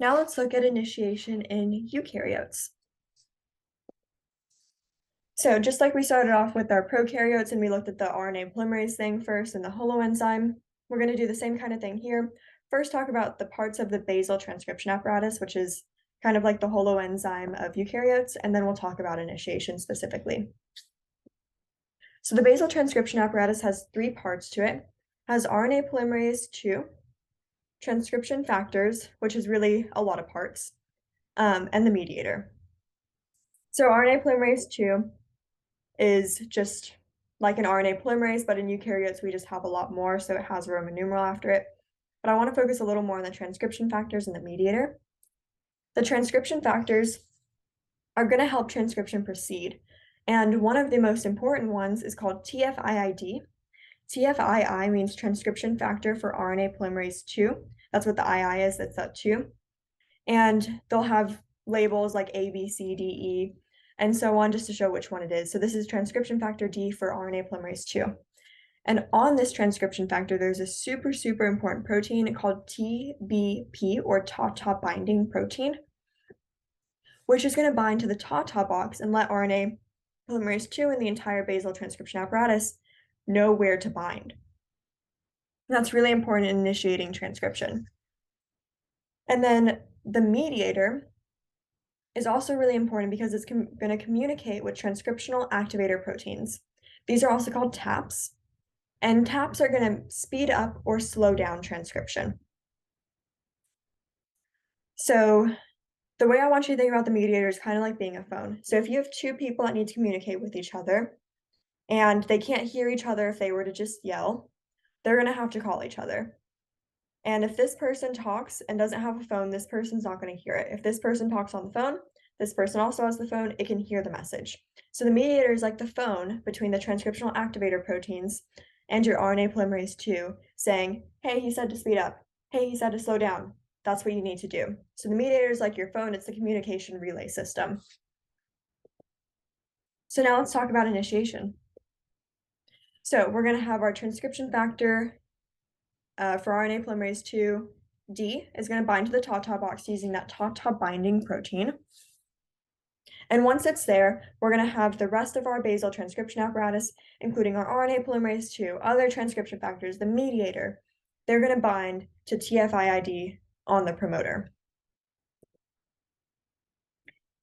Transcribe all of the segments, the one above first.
Now let's look at initiation in eukaryotes. So just like we started off with our prokaryotes and we looked at the RNA polymerase thing first and the holoenzyme, we're going to do the same kind of thing here. First, talk about the parts of the basal transcription apparatus, which is kind of like the holoenzyme of eukaryotes, and then we'll talk about initiation specifically. So the basal transcription apparatus has three parts to it. It has RNA polymerase II, transcription factors, which is really a lot of parts, and the mediator. So RNA polymerase II is just like an RNA polymerase, but in eukaryotes, we just have a lot more, so it has a Roman numeral after it. But I want to focus a little more on the transcription factors and the mediator. The transcription factors are going to help transcription proceed, and one of the most important ones is called TFIID. TFII means transcription factor for RNA polymerase II. That's what the II is, that's that 2. And they'll have labels like A, B, C, D, E, and so on, just to show which one it is. So this is transcription factor D for RNA polymerase II. And on this transcription factor, there's a super, super important protein called TBP, or TATA binding protein, which is going to bind to the TATA box and let RNA polymerase II and the entire basal transcription apparatus know where to bind. And that's really important in initiating transcription. And then the mediator is also really important because it's going to communicate with transcriptional activator proteins. These are also called TAPs, and TAPs are going to speed up or slow down transcription. So the way I want you to think about the mediator is kind of like being a phone. So if you have two people that need to communicate with each other, and they can't hear each other if they were to just yell, they're going to have to call each other. And if this person talks and doesn't have a phone, this person's not going to hear it. If this person talks on the phone, this person also has the phone, it can hear the message. So the mediator is like the phone between the transcriptional activator proteins and your RNA polymerase II, saying, hey, he said to speed up. Hey, he said to slow down. That's what you need to do. So the mediator is like your phone, it's the communication relay system. So now let's talk about initiation. So we're going to have our transcription factor for RNA polymerase II, D, is going to bind to the TATA box using that TATA binding protein. And once it's there, we're going to have the rest of our basal transcription apparatus, including our RNA polymerase II, other transcription factors, the mediator. They're going to bind to TFIID on the promoter.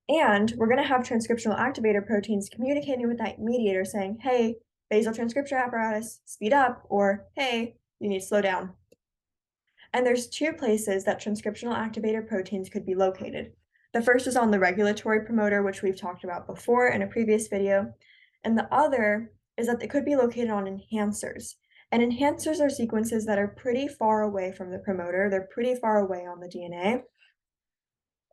And we're going to have transcriptional activator proteins communicating with that mediator saying, hey, basal transcription apparatus, speed up, or hey, you need to slow down. And there's two places that transcriptional activator proteins could be located. The first is on the regulatory promoter, which we've talked about before in a previous video. And the other is that they could be located on enhancers. And enhancers are sequences that are pretty far away from the promoter. They're pretty far away on the DNA.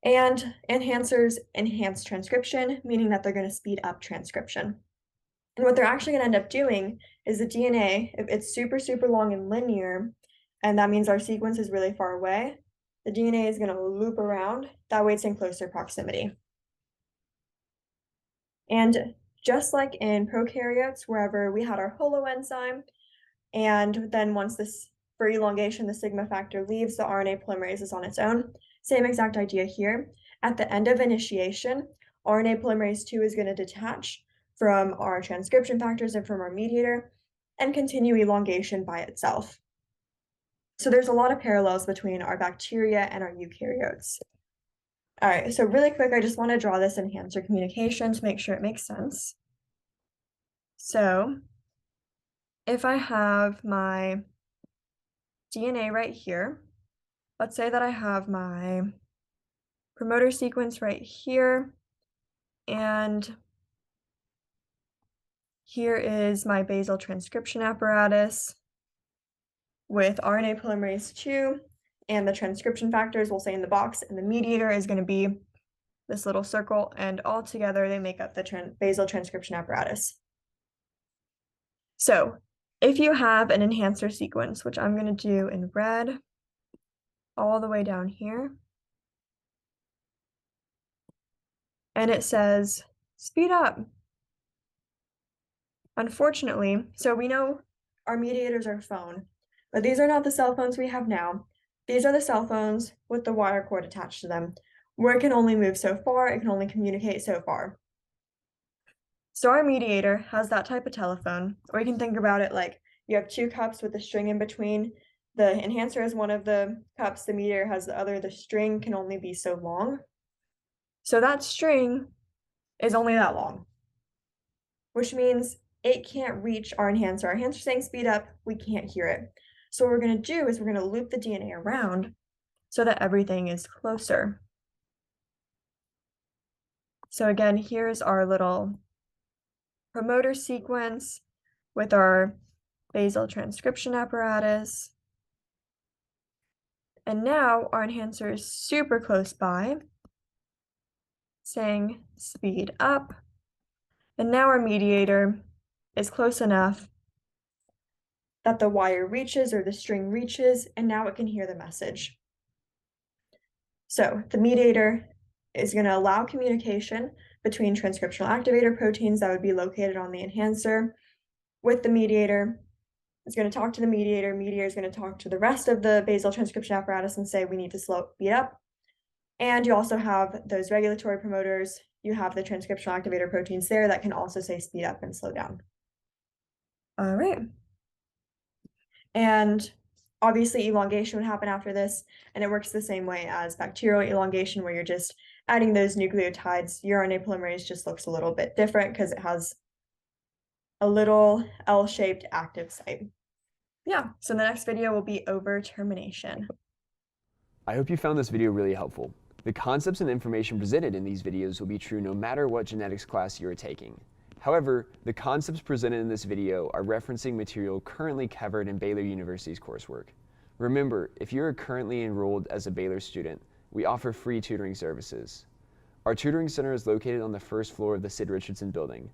And enhancers enhance transcription, meaning that they're going to speed up transcription. And what they're actually going to end up doing is the DNA, if it's super, super long and linear, and that means our sequence is really far away, the DNA is going to loop around. That way it's in closer proximity. And just like in prokaryotes, wherever we had our holoenzyme, and then once this, for elongation, the sigma factor leaves, the RNA polymerase is on its own. Same exact idea here. At the end of initiation, RNA polymerase II is going to detach from our transcription factors and from our mediator and continue elongation by itself. So there's a lot of parallels between our bacteria and our eukaryotes. All right, so really quick, I just want to draw this enhancer communication to make sure it makes sense. So if I have my DNA right here, let's say that I have my promoter sequence right here, and here is my basal transcription apparatus with RNA polymerase II and the transcription factors, we'll say in the box, and the mediator is going to be this little circle, and all together they make up the basal transcription apparatus. So if you have an enhancer sequence, which I'm going to do in red all the way down here, and it says speed up. Unfortunately, so we know our mediators are phone, but these are not the cell phones we have now. These are the cell phones with the wire cord attached to them, where it can only move so far, it can only communicate so far. So our mediator has that type of telephone, or you can think about it like you have two cups with a string in between. The enhancer has one of the cups, the mediator has the other. The string can only be so long. So that string is only that long, which means it can't reach our enhancer. Our enhancer's saying speed up, we can't hear it. So what we're going to do is we're going to loop the DNA around so that everything is closer. So again, here's our little promoter sequence with our basal transcription apparatus. And now our enhancer is super close by, saying speed up. And now our mediator is close enough that the wire reaches or the string reaches, and now it can hear the message. So the mediator is going to allow communication between transcriptional activator proteins that would be located on the enhancer with the mediator. It's going to talk to the mediator. Mediator is going to talk to the rest of the basal transcription apparatus and say, we need to speed up. And you also have those regulatory promoters. You have the transcriptional activator proteins there that can also say speed up and slow down. All right. And obviously elongation would happen after this, and it works the same way as bacterial elongation, where you're just adding those nucleotides. Your RNA polymerase just looks a little bit different because it has a little L-shaped active site. Yeah, so the next video will be over termination. I hope you found this video really helpful. The concepts and information presented in these videos will be true no matter what genetics class you are taking. However, the concepts presented in this video are referencing material currently covered in Baylor University's coursework. Remember, if you are currently enrolled as a Baylor student, we offer free tutoring services. Our tutoring center is located on the first floor of the Sid Richardson building.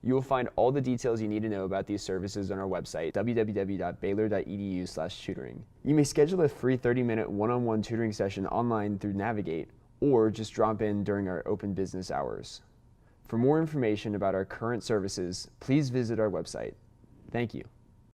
You will find all the details you need to know about these services on our website, www.baylor.edu/tutoring. You may schedule a free 30-minute one-on-one tutoring session online through Navigate, or just drop in during our open business hours. For more information about our current services, please visit our website. Thank you.